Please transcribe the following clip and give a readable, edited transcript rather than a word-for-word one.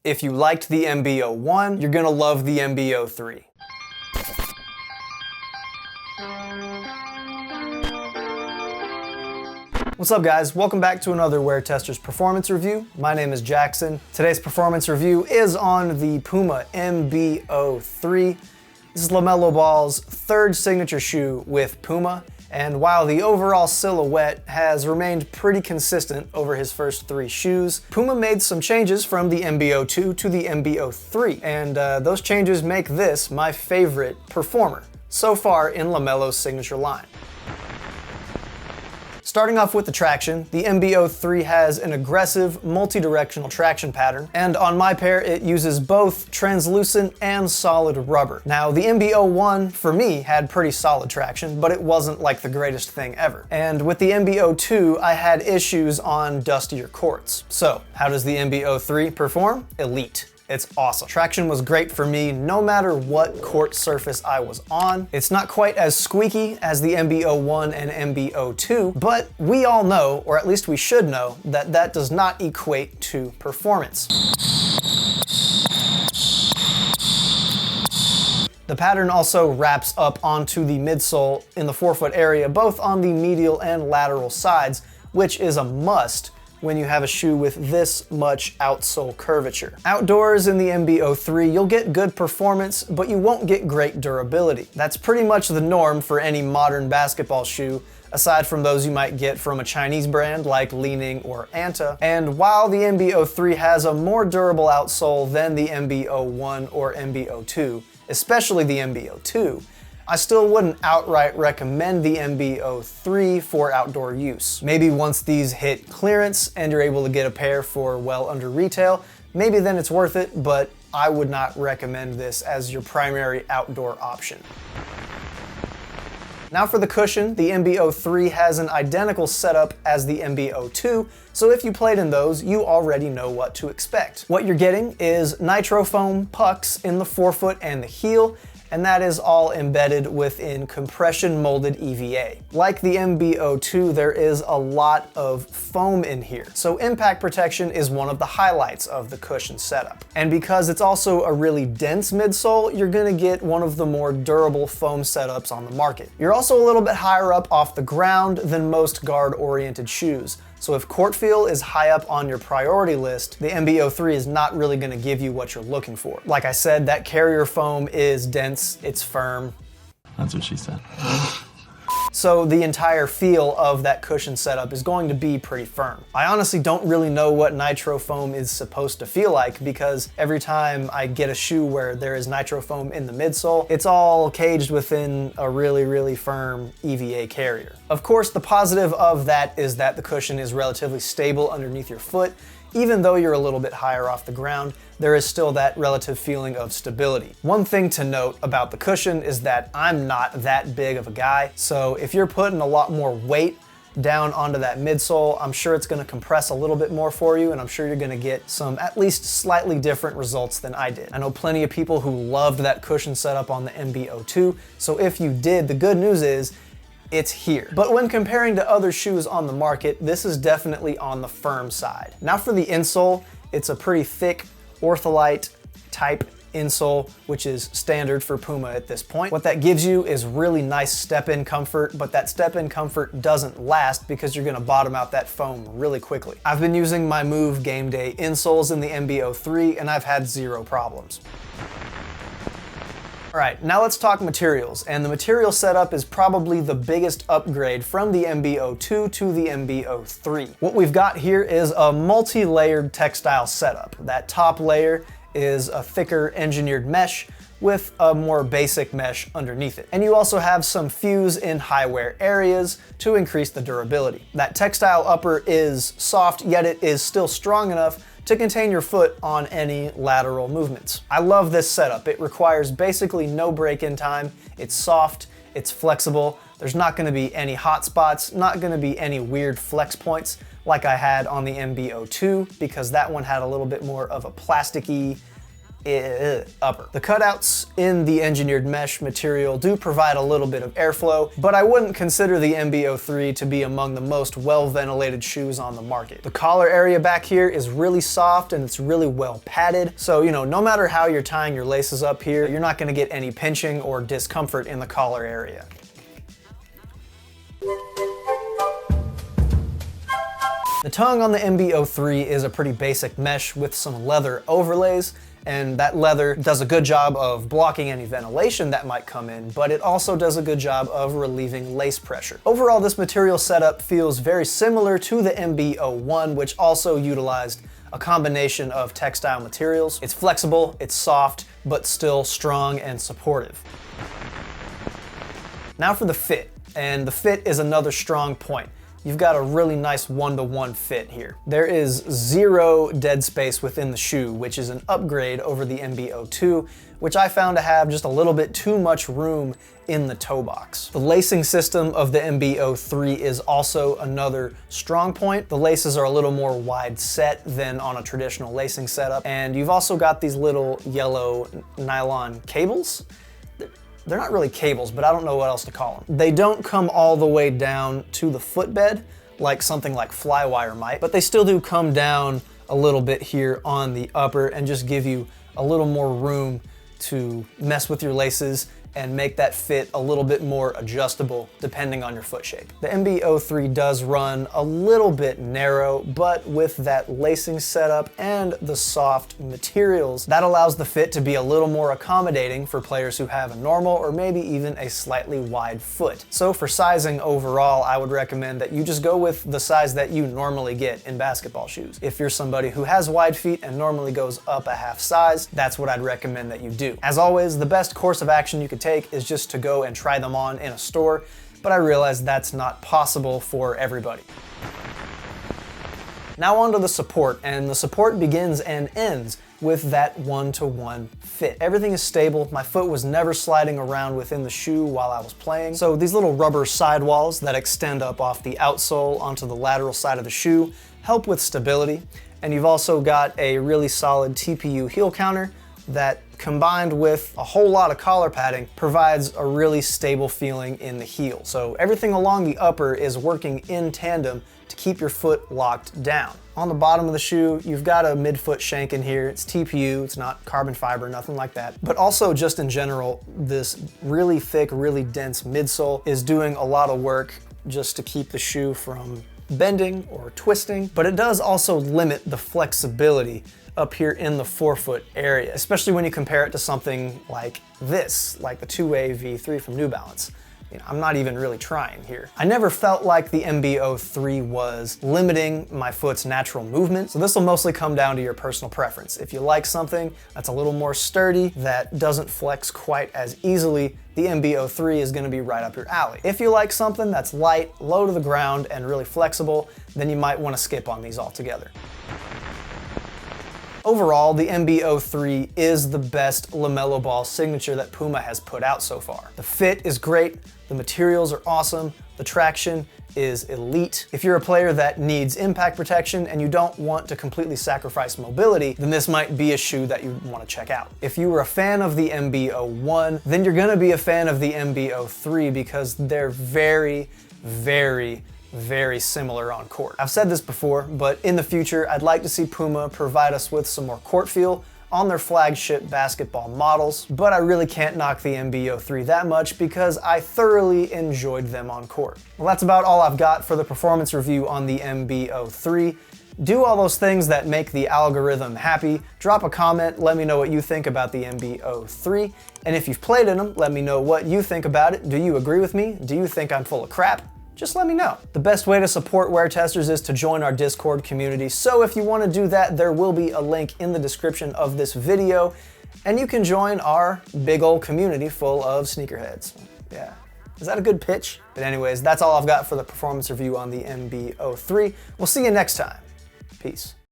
If you liked the MB.01, you're gonna love the MB.03. What's up guys, welcome back to another WearTesters performance review. My name is Jackson. Today's performance review is on the Puma MB.03. This is LaMelo Ball's third signature shoe with Puma, and while the overall silhouette has remained pretty consistent over his first three shoes, Puma made some changes from the MB.02 to the MB.03, and those changes make this my favorite performer so far in LaMelo's signature line. Starting off with the traction, the MB.03 has an aggressive, multi-directional traction pattern, and on my pair it uses both translucent and solid rubber. Now, the MB.01 for me had pretty solid traction, but it wasn't like the greatest thing ever. And with the MB.02, I had issues on dustier courts. So, how does the MB.03 perform? Elite. It's awesome. Traction was great for me no matter what court surface I was on. It's not quite as squeaky as the MB.01 and MB.02, but we all know, or at least we should know, that that does not equate to performance. The pattern also wraps up onto the midsole in the forefoot area, both on the medial and lateral sides, which is a must when you have a shoe with this much outsole curvature. Outdoors in the MB.03, you'll get good performance, but you won't get great durability. That's pretty much the norm for any modern basketball shoe, aside from those you might get from a Chinese brand like Li-Ning or Anta. And while the MB.03 has a more durable outsole than the MB.01 or MB.02, especially the MB.02, I still wouldn't outright recommend the MB.03 for outdoor use. Maybe once these hit clearance and you're able to get a pair for well under retail, maybe then it's worth it, but I would not recommend this as your primary outdoor option. Now for the cushion, the MB.03 has an identical setup as the MB.02, so if you played in those, you already know what to expect. What you're getting is nitrofoam pucks in the forefoot and the heel, and that is all embedded within compression molded EVA. Like the MB.02, there is a lot of foam in here, so impact protection is one of the highlights of the cushion setup. And because it's also a really dense midsole, you're gonna get one of the more durable foam setups on the market. You're also a little bit higher up off the ground than most guard-oriented shoes, so if court feel is high up on your priority list, the MB.03 is not really gonna give you what you're looking for. Like I said, that carrier foam is dense, it's firm. That's what she said. So the entire feel of that cushion setup is going to be pretty firm. I honestly don't really know what nitro foam is supposed to feel like, because every time I get a shoe where there is nitro foam in the midsole, it's all caged within a really, really firm EVA carrier. Of course, the positive of that is that the cushion is relatively stable underneath your foot. Even though you're a little bit higher off the ground, there is still that relative feeling of stability. One thing to note about the cushion is that I'm not that big of a guy, so if you're putting a lot more weight down onto that midsole, I'm sure it's gonna compress a little bit more for you, and I'm sure you're gonna get some at least slightly different results than I did. I know plenty of people who loved that cushion setup on the MB.02, so if you did, the good news is, it's here. But when comparing to other shoes on the market, this is definitely on the firm side. Now for the insole, it's a pretty thick ortholite type insole, which is standard for Puma at this point. What that gives you is really nice step-in comfort, but that step-in comfort doesn't last because you're gonna bottom out that foam really quickly. I've been using my Move Game Day insoles in the MB.03 and I've had zero problems. All right, now let's talk materials, and the material setup is probably the biggest upgrade from the MB.02 to the MB.03. What we've got here is a multi-layered textile setup. That top layer is a thicker engineered mesh with a more basic mesh underneath it. And you also have some fuse in high wear areas to increase the durability. That textile upper is soft, yet it is still strong enough to contain your foot on any lateral movements. I love this setup. It requires basically no break-in time. It's soft, it's flexible. There's not gonna be any hot spots, not gonna be any weird flex points like I had on the MB.02, because that one had a little bit more of a plasticky upper. The cutouts in the engineered mesh material do provide a little bit of airflow, but I wouldn't consider the MB.03 to be among the most well-ventilated shoes on the market. The collar area back here is really soft and it's really well padded, so no matter how you're tying your laces up here, you're not going to get any pinching or discomfort in the collar area. The tongue on the MB.03 is a pretty basic mesh with some leather overlays, and that leather does a good job of blocking any ventilation that might come in, but it also does a good job of relieving lace pressure. Overall, this material setup feels very similar to the MB.01, which also utilized a combination of textile materials. It's flexible, it's soft, but still strong and supportive. Now for the fit, and the fit is another strong point. You've got a really nice one-to-one fit here. There is zero dead space within the shoe, which is an upgrade over the MB.02, which I found to have just a little bit too much room in the toe box. The lacing system of the MB.03 is also another strong point. The laces are a little more wide set than on a traditional lacing setup, and you've also got these little yellow nylon cables. They're not really cables, but I don't know what else to call them. They don't come all the way down to the footbed like something like Flywire might, but they still do come down a little bit here on the upper and just give you a little more room to mess with your laces and make that fit a little bit more adjustable depending on your foot shape. The MB.03 does run a little bit narrow, but with that lacing setup and the soft materials, that allows the fit to be a little more accommodating for players who have a normal or maybe even a slightly wide foot. So for sizing overall, I would recommend that you just go with the size that you normally get in basketball shoes. If you're somebody who has wide feet and normally goes up a half size, that's what I'd recommend that you do. As always, the best course of action you could take is just to go and try them on in a store, but I realize that's not possible for everybody. Now onto the support, and the support begins and ends with that one-to-one fit. Everything is stable. My foot was never sliding around within the shoe while I was playing. So these little rubber sidewalls that extend up off the outsole onto the lateral side of the shoe help with stability. And you've also got a really solid TPU heel counter that, combined with a whole lot of collar padding, provides a really stable feeling in the heel. So everything along the upper is working in tandem to keep your foot locked down. On the bottom of the shoe, you've got a midfoot shank in here. It's TPU, it's not carbon fiber, nothing like that. But also just in general, this really thick, really dense midsole is doing a lot of work just to keep the shoe from bending or twisting, but it does also limit the flexibility up here in the forefoot area, especially when you compare it to something like this, like the 2A V3 from New Balance. I'm not even really trying here. I never felt like the MB.03 was limiting my foot's natural movement, so this will mostly come down to your personal preference. If you like something that's a little more sturdy, that doesn't flex quite as easily, the MB.03 is gonna be right up your alley. If you like something that's light, low to the ground, and really flexible, then you might wanna skip on these altogether. Overall, the MB.03 is the best LaMelo Ball signature that Puma has put out so far. The fit is great, the materials are awesome, the traction is elite. If you're a player that needs impact protection and you don't want to completely sacrifice mobility, then this might be a shoe that you want to check out. If you were a fan of the MB.01, then you're gonna be a fan of the MB.03 because they're very, very similar on court. I've said this before, but in the future, I'd like to see Puma provide us with some more court feel on their flagship basketball models, but I really can't knock the MB.03 that much because I thoroughly enjoyed them on court. Well, that's about all I've got for the performance review on the MB.03. Do all those things that make the algorithm happy. Drop a comment, let me know what you think about the MB.03. And if you've played in them, let me know what you think about it. Do you agree with me? Do you think I'm full of crap? Just let me know. The best way to support WearTesters is to join our Discord community. So if you want to do that, there will be a link in the description of this video, and you can join our big old community full of sneakerheads. Yeah. Is that a good pitch? But anyways, that's all I've got for the performance review on the MB.03. We'll see you next time. Peace.